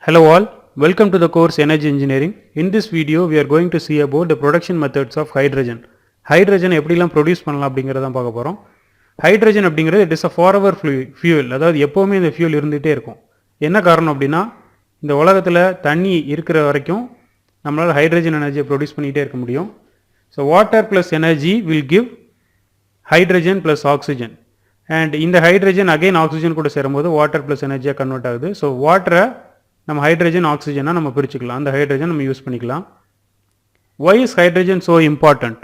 Hello all, welcome to the course Energy Engineering. In this video, we are going to see about the production methods of hydrogen. Hydrogen எப்படிலாம் produce பண்ணலாம் அப்படிங்கிறத தான் பார்க்க போகிறோம். Hydrogen அப்படிங்கிறது it is a forever fuel, அதாவது எப்போவுமே இந்த ஃபியூல் இருந்துகிட்டே இருக்கும். என்ன காரணம் அப்படின்னா இந்த உலகத்தில் தண்ணி இருக்கிற வரைக்கும் நம்மளால் ஹைட்ரஜன் எனர்ஜியை ப்ரொடியூஸ் பண்ணிகிட்டே இருக்க முடியும். So water plus energy will give hydrogen plus oxygen, and இந்த ஹைட்ரஜன் அகைன் ஆக்சிஜன் கூட சேரும்போது வாட்டர் ப்ளஸ் எனர்ஜியாக கன்வெர்ட் ஆகுது. ஸோ வாட்டரை நம்ம ஹைட்ரஜன் ஆக்சிஜனாக நம்ம பிரிச்சுக்கலாம், அந்த ஹைட்ரஜன் நம்ம யூஸ் பண்ணிக்கலாம். Why is hydrogen so important?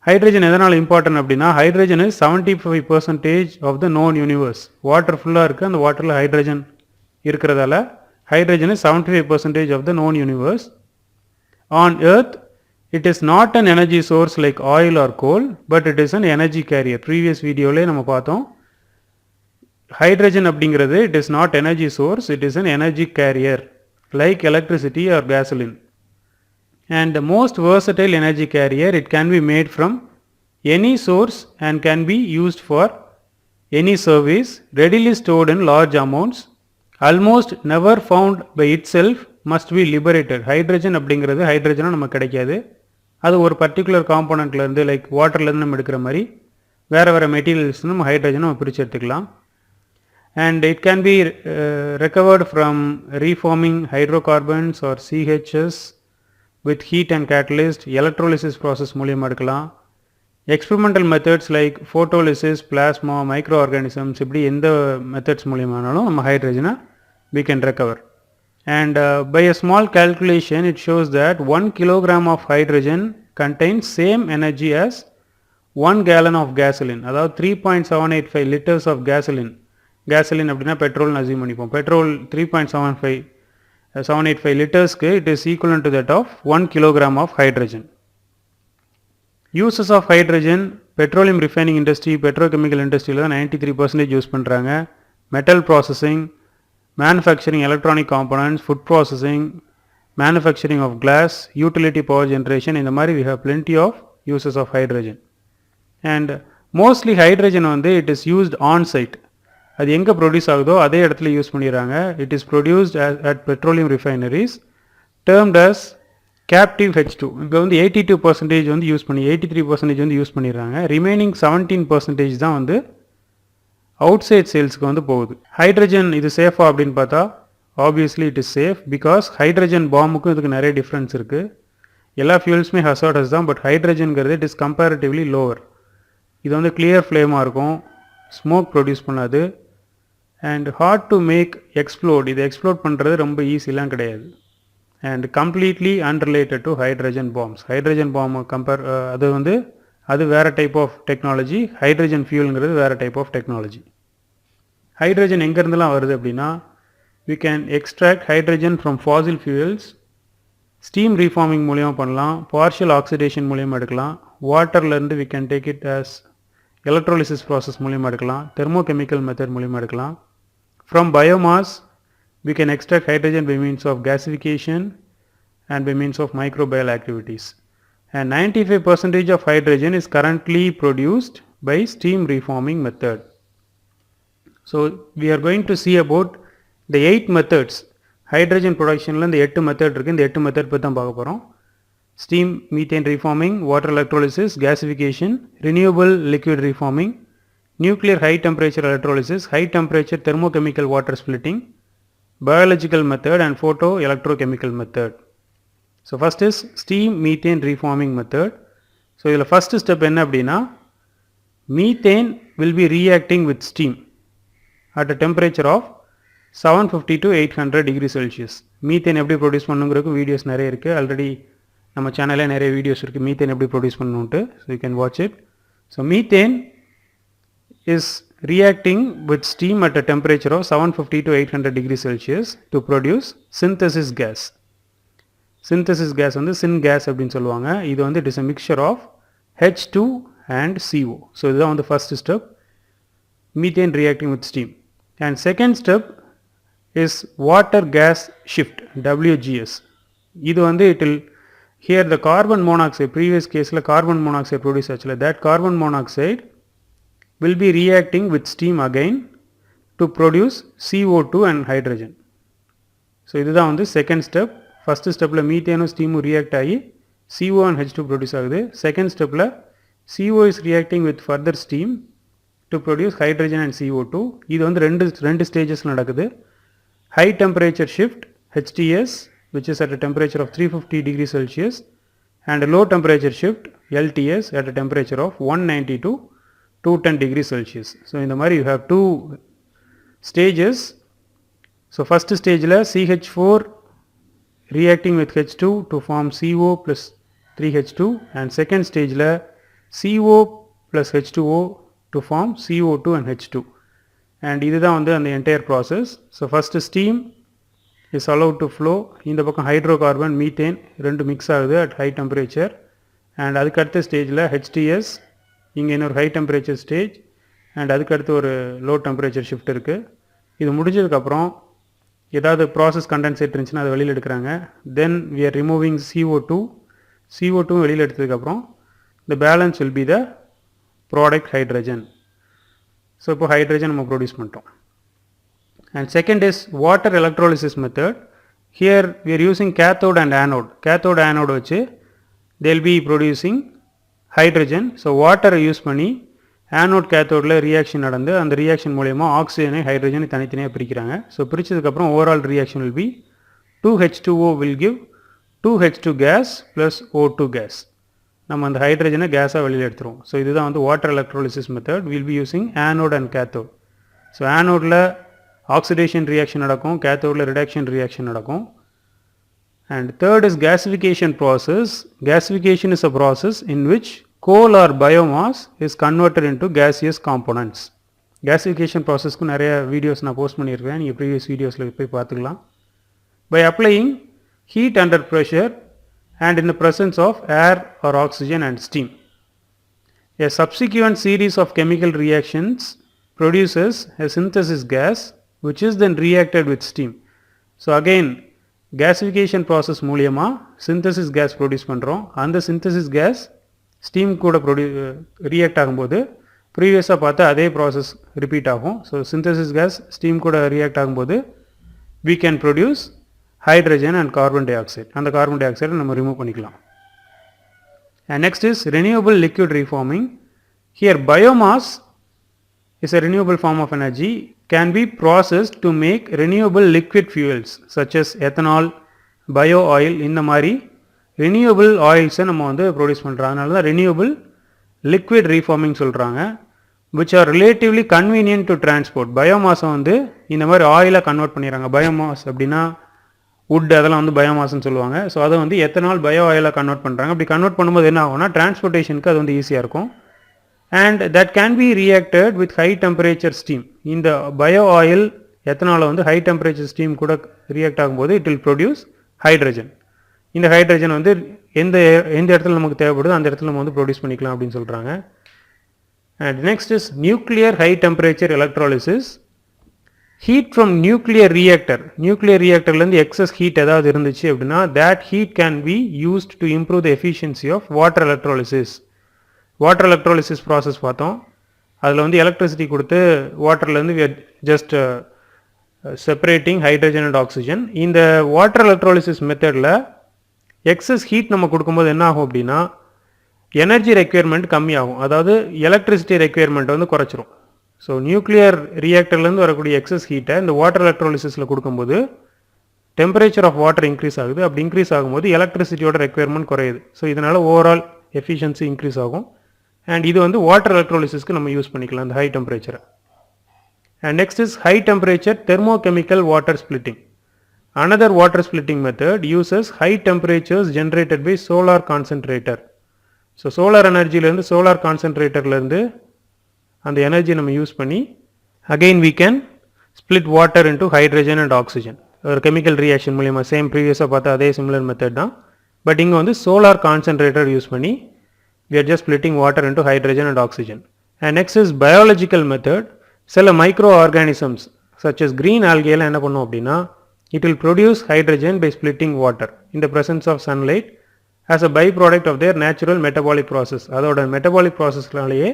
Hydrogen எதனால் இம்பார்ட்டன்ட் அப்படின்னா hydrogen is 75% of the known universe. Water ஃபுல்லாக இருக்குது, அந்த வாட்டரில் ஹைட்ரஜன் இருக்கிறதால hydrogen is 75% of the known universe. On earth it is not an energy source like oil or coal, but it is an energy carrier. Previous வீடியோவிலே நம்ம பார்த்தோம் hydrogen அப்படிங்கிறது it is not energy source, it is an energy carrier like electricity R gasoline. And the most versatile energy carrier, it can be made from any source and can be used for any service, readily stored in large amounts, almost never found by itself, must be liberated. Hydrogen அப்படிங்கிறது ஹைட்ரஜனாக நமக்கு கிடைக்காது, அது ஒரு particular காம்போனண்ட்லேருந்து like வாட்டர்லேருந்து நம்ம எடுக்கிற மாதிரி வேறு வேறு மெட்டீரியல்ஸ் நம்ம ஹைட்ரஜனை நம்ம பிரித்து எடுத்துக்கலாம். And it can be recovered from reforming hydrocarbons or CHS with heat and catalyst, electrolysis process மூலியமாக எடுக்கலாம். Experimental methods like photolysis, plasma, micro organisms, இப்படி எந்த மெத்தட்ஸ் மூலியமானாலும் நம்ம ஹைட்ரஜனை we can recover. And by a small calculation it shows that 1 kilogram of hydrogen contains same energy as 1 gallon of gasoline, அதாவது 3.785 liters of gasoline. Gasoline அப்படின்னா பெட்ரோல்னு assume பண்ணிப்போம். Petrol 3.785 லிட்டர்ஸ்க்கு it is equivalent to that of 1 kilogram of hydrogen. Uses of hydrogen petroleum refining industry, petrochemical இண்டஸ்ட்ரியில் தான் 93% use பண்ணுறாங்க. Metal processing, manufacturing electronic components, food processing, manufacturing of glass, utility power generation, இந்த மாதிரி we have plenty of uses of hydrogen. And mostly hydrogen வந்து it is used on site, அது எங்கே produce ஆகுதோ அதே இடத்துல யூஸ் பண்ணிடுறாங்க. It is produced at petroleum refineries termed as captive H2. இப்போ வந்து 82% வந்து யூஸ் பண்ணி 83% வந்து யூஸ் பண்ணிடுறாங்க. ரிமைனிங் 17% தான் வந்து அவுட் சைட் சேல்ஸுக்கு வந்து போகுது. ஹைட்ரஜன் இது சேஃபா அப்படின்னு பார்த்தா obviously it is safe, because hydrogen பாம்புக்கும் இதுக்கு நிறைய டிஃப்ரென்ஸ் இருக்குது. எல்லா ஃபியூல்ஸுமே ஹசார்டஸ் தான், பட் ஹைட்ரஜன்கிறது இட் இஸ் கம்பேரிட்டிவ்லி லோவர். இது வந்து கிளியர் ஃப்ளேமாக இருக்கும், ஸ்மோக் ப்ரொடியூஸ் பண்ணாது, and hard to make explode. இது எக்ஸ்ப்ளோட் பண்ணுறது ரொம்ப ஈஸிலாம் கிடையாது, and completely unrelated to hydrogen bombs. Hydrogen bomb அது வேறு டைப் ஆஃப் டெக்னாலஜி, ஹைட்ரஜன் ஃபியூலுங்கிறது வேறு டைப் ஆஃப் டெக்னாலஜி. ஹைட்ரஜன் எங்கேருந்துலாம் வருது அப்படின்னா we can extract hydrogen from fossil fuels, steam reforming மூலியமாக பண்ணலாம், பார்ஷியல் ஆக்சிடேஷன் மூலியமாக எடுக்கலாம், வாட்டர்லேருந்து we can take it as electrolysis process மூலியமாக எடுக்கலாம், தெர்மோகெமிக்கல் மெத்தட் மூலியமாக எடுக்கலாம். From biomass we can extract hydrogen by means of gasification and by means of microbial activities. And 95% of hydrogen is currently produced by steam reforming method. So we are going to see about the 8 methods. Hydrogen ப்ரொடக்ஷனில் இந்த 8 method இருக்குது, இந்த 8 method பற்றி தான் பார்க்க போகிறோம். Steam methane reforming, water electrolysis, gasification, renewable liquid reforming, nuclear high temperature electrolysis, high temperature thermochemical water splitting, biological method and photo electrochemical method. So first is steam methane reforming method. So இதில் first step என்ன அப்படின்னா methane will be reacting with steam at a temperature of 750 to 800 degree Celsius. Methane எப்படி produce பண்ணுங்கிறதுக்கு videos நிறைய இருக்குது, already நம்ம சேனலில் நிறைய videos இருக்குது மீத்தேன் எப்படி ப்ரொடியூஸ் பண்ணணுன்ட்டு. So you can watch it. So methane is reacting with steam at a temperature of 750 to 800 degrees Celsius to produce synthesis gas. Synthesis gas வந்து syn gas அப்படின்னு சொல்லுவாங்க. இது வந்து it is a mixture of H2 and CO. So இதுதான் வந்து first step, methane reacting with steam. And second step is water gas shift, WGS. இது வந்து it will here the carbon monoxide, previous caseல carbon monoxide produce ஆச்சுல, that carbon monoxide will be reacting with steam again to produce CO2 and hydrogen. So இதுதான் வந்து second step. First ஸ்டெப்பில் மீத்தேனும் ஸ்டீமும் react ஆகி CO and H2 produce ஆகுது. Second ஸ்டெப்பில் CO is reacting with further steam to produce hydrogen and CO2. இது வந்து ரெண்டு ஸ்டேஜஸில் நடக்குது. High temperature shift HTS which is at a temperature of 350 degrees Celsius and low temperature shift LTS at a temperature of 190 to 210 degrees Celsius. So in the மாதிரி you have two stages. So first stage la CH4 reacting with H2 to form CO plus 3H2 and second stage la CO plus H2O to form CO2 and H2 and இதுதான் வந்து அந்த entire process. So first steam is allowed to flow. இந்த பக்கம் hydrocarbon methane ரெண்டு mix ஆகுது at high temperature and அதுக்கு அடுத்த ஸ்டேஜில் HTS இங்கே இன்னொரு ஹை டெம்பரேச்சர் ஸ்டேஜ் அண்ட் அதுக்கு அடுத்து ஒரு லோ டெம்பரேச்சர் ஷிஃப்ட் இருக்குது. இது முடிஞ்சதுக்கப்புறம் ஏதாவது ப்ராசஸ் கண்டென்சேட் இருந்துச்சுன்னா அதை வெளியில் எடுக்கிறாங்க. தென் we are removing CO2 வெளியில் எடுத்ததுக்கப்புறம் the balance will be the product hydrogen. So இப்போ ஹைட்ரஜன் நம்ம ப்ரொடியூஸ் பண்ணிட்டோம். And second is water electrolysis method. Here we are using cathode and anode. Cathode anode வச்சு they will be producing hydrogen. So water use பண்ணி anode cathode reaction நடந்து அந்த reaction மூலமா ஆக்சிஜனை ஹைட்ரஜனை தனித்தனியாக பிரிக்கிறாங்க. ஸோ பிரிச்சதுக்கப்புறம் overall reaction will be 2H2O will give 2H2 gas plus O2 gas. நம்ம அந்த ஹைட்ரஜனை கேஸாக வெளியில் எடுத்துருவோம். ஸோ இதுதான் வந்து water electrolysis method. Will be using anode and cathode. So ஆனோடில் ஆக்சிடேஷன் ரியாக்ஷன் நடக்கும், கேத்தோடில் ரிடக்ஷன் ரியாக்ஷன் நடக்கும். And third is gasification process. Gasification is a process in which coal or biomass is converted into gaseous components. Gasification ப்ராசஸ்க்கு நிறைய videos நான் post பண்ணியிருக்கேன், நீங்கள் previous வீடியோஸில் போய் பார்த்துக்கலாம். By applying heat under pressure and in the presence of air or oxygen and steam. A subsequent series of chemical reactions produces a synthesis gas which is then reacted with steam. So again gasification process மூலமா synthesis gas produce பண்றோம். அந்த synthesis gas steam கூட react ஆகும்போது previously பார்த்த அதே process repeat ஆகும். So synthesis gas steam கூட react ஆகும்போது we can produce hydrogen and carbon dioxide. அந்த carbon dioxide நம்ம remove பண்ணிக்கலாம். And next is renewable liquid reforming. Here biomass is a renewable form of energy, can be processed to make renewable liquid fuels such as ethanol, bio oil. இந்த மாதிரி renewable oils நம்ம வந்து produce பண்ணுறோம். அதனால தான் renewable liquid reforming சொல்கிறாங்க. which are relatively convenient to transport. பயோமாஸை வந்து இந்த மாதிரி ஆயிலாக கன்வெர்ட் பண்ணிடுறாங்க. பயோமாஸ் அப்படின்னா wood அதெல்லாம் வந்து பயோமாஸ்ன்னு சொல்லுவாங்க. ஸோ அதை வந்து எத்தனால் பயோ ஆயிலாக கன்வெர்ட் பண்ணுறாங்க. அப்படி கன்வெர்ட் பண்ணும்போது என்ன ஆகும்னா டிரான்ஸ்போர்ட்டேஷனுக்கு அது வந்து ஈஸியாக இருக்கும். And that can be reacted with high temperature steam. இந்த பயோ ஆயில் எத்தனால் வந்து ஹை டெம்பரேச்சர் ஸ்டீம் கூட ரியாக்ட் ஆகும்போது இட் வில் ப்ரொடியூஸ் ஹைட்ரஜன். இந்த ஹைட்ரஜன் வந்து எந்த இடத்துல நமக்கு தேவைப்படுதோ அந்த இடத்துல நம்ம வந்து ப்ரொடியூஸ் பண்ணிக்கலாம் அப்படின்னு சொல்கிறாங்க. And next is nuclear high temperature electrolysis. Heat from nuclear ரியாக்டர்லேருந்து எக்ஸஸ் ஹீட் ஏதாவது இருந்துச்சு அப்படின்னா that heat can be used to improve the efficiency of water electrolysis. Water electrolysis process பார்த்தோம். அதில் வந்து எலக்ட்ரிசிட்டி கொடுத்து வாட்டர்லேருந்து we are just separating hydrogen and oxygen. இந்த water electrolysis மெத்தடில் எக்ஸஸ் ஹீட் நம்ம கொடுக்கும்போது என்ன ஆகும் அப்படின்னா எனர்ஜி ரெக்யர்மெண்ட் கம்மியாகும், அதாவது எலக்ட்ரிசிட்டி ரெக்யர்மெண்ட் வந்து குறைச்சிரும். ஸோ நியூக்ளியர் ரியாக்டர்லேருந்து வரக்கூடிய எக்ஸஸ் ஹீட்டை இந்த வாட்டர் எலக்ட்ரோலிசிஸில் கொடுக்கும்போது டெம்பரேச்சர் ஆஃப் வாட்டர் இன்க்ரீஸ் ஆகுது. அப்படி இன்க்ரீஸ் ஆகும்போது எலக்ட்ரிசிட்டியோட ரெக்யர்மெண்ட் குறையுது. ஸோ இதனால் ஓவரால் எஃபிஷியன்சி இன்க்ரீஸ் ஆகும். அண்ட் இது வந்து வாட்டர் எலக்ட்ரோலிசிஸ்க்கு நம்ம யூஸ் பண்ணிக்கலாம் இந்த ஹை டெம்பரேச்சரை. And next is high temperature thermochemical water splitting. Another water splitting method uses high temperatures generated by solar concentrator. So solar எனர்ஜிலேருந்து சோலார் கான்சென்ட்ரேட்டர்லேருந்து அந்த எனர்ஜி நம்ம யூஸ் பண்ணி again we can split water into hydrogen and oxygen. ஒரு chemical reaction மூலியமாக same ப்ரீவியஸாக பார்த்தா அதே சிமிலர் மெத்தட் தான். பட் இங்கே வந்து சோலார் கான்சென்ட்ரேட்டர் யூஸ் பண்ணி we are just splitting water into hydrogen and oxygen. And next is biological method. சில micro organisms such as green algae எல்லாம் என்ன பண்ணும் அப்படின்னா it will produce hydrogen by splitting water in the presence of sunlight as a byproduct of their natural metabolic process. அதோட metabolic ப்ராசஸ்னாலேயே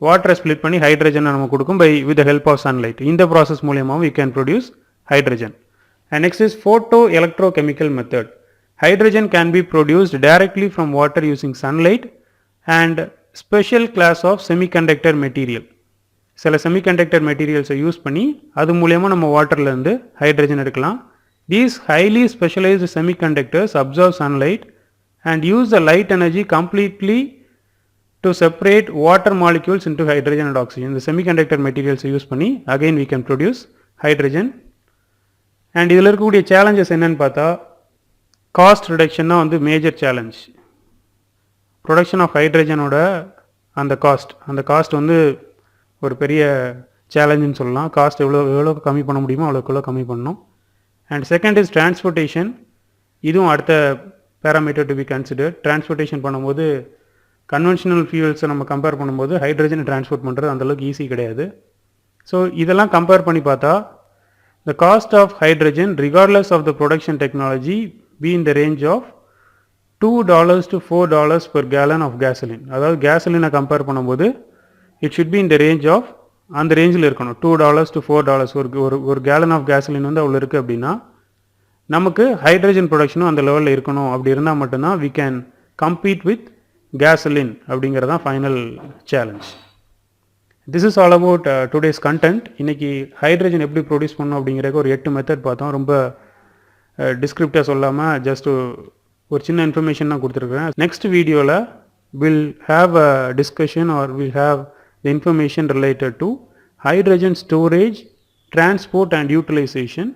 வாட்டரை split பண்ணி ஹைட்ரஜனை நம்ம கொடுக்கும் by with the help of sunlight. இந்த ப்ராசஸ் மூலியமாக we can produce hydrogen. And next is photoelectrochemical method. Hydrogen can be produced directly from water using sunlight and special class of semiconductor material. சில semiconductor மெட்டீரியல்ஸை use பண்ணி அது மூலயமா நம்ம வாட்டர்லேருந்து hydrogen எடுக்கலாம். These highly specialized semiconductors absorb sunlight and use the light energy completely to separate water molecules into hydrogen and oxygen. The semiconductor materials use பண்ணி again we can produce hydrogen. And இதில் இருக்கக்கூடிய challenges என்னன்னு பார்த்தா cost reduction தான் வந்து major challenge. Production of ஹைட்ரஜனோட அந்த cost வந்து ஒரு பெரிய சேலஞ்சுன்னு சொல்லலாம். காஸ்ட் எவ்வளோ கம்மி பண்ண முடியுமோ அவ்வளோக்குள்ளே கம்மி பண்ணணும். And second is transportation. இதுவும் அடுத்த parameter to be consider. Transportation பண்ணும்போது கன்வென்ஷனல் ஃபியூல்ஸை நம்ம கம்பேர் பண்ணும்போது ஹைட்ரஜனை டிரான்ஸ்போர்ட் பண்ணுறது அந்தளவுக்கு ஈஸி கிடையாது. ஸோ இதெல்லாம் கம்பேர் பண்ணி பார்த்தா the cost of hydrogen regardless of the production technology be in the range of $2 to $4 per gallon of gasoline. அதாவது கேசலினை கம்பேர் பண்ணும்போது it should be in the range of அந்த ரேஞ்சில் இருக்கணும். $2 to $4 ஒரு கேலன் ஆஃப் கேசலின் வந்து அவ்வளோ இருக்குது அப்படின்னா நமக்கு ஹைட்ரஜன் ப்ரொடக்ஷனும் அந்த லெவலில் இருக்கணும். அப்படி இருந்தால் மட்டும்தான் we can compete with gasoline அப்படிங்கிறது தான் final challenge. This is all about today's content. இன்றைக்கி ஹைட்ரஜன் எப்படி ப்ரொடியூஸ் பண்ணணும் அப்படிங்கிறக்கு ஒரு 8 மெத்தட் பார்த்தோம். ரொம்ப டிஸ்கிரிப்டாக சொல்லாமல் ஜஸ்ட் ஒரு சின்ன இன்ஃபர்மேஷன் தான் கொடுத்துருக்குறேன். நெக்ஸ்ட் வீடியோவில் will have a discussion or will have the information related to hydrogen storage, transport and utilization.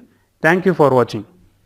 Thank you for watching.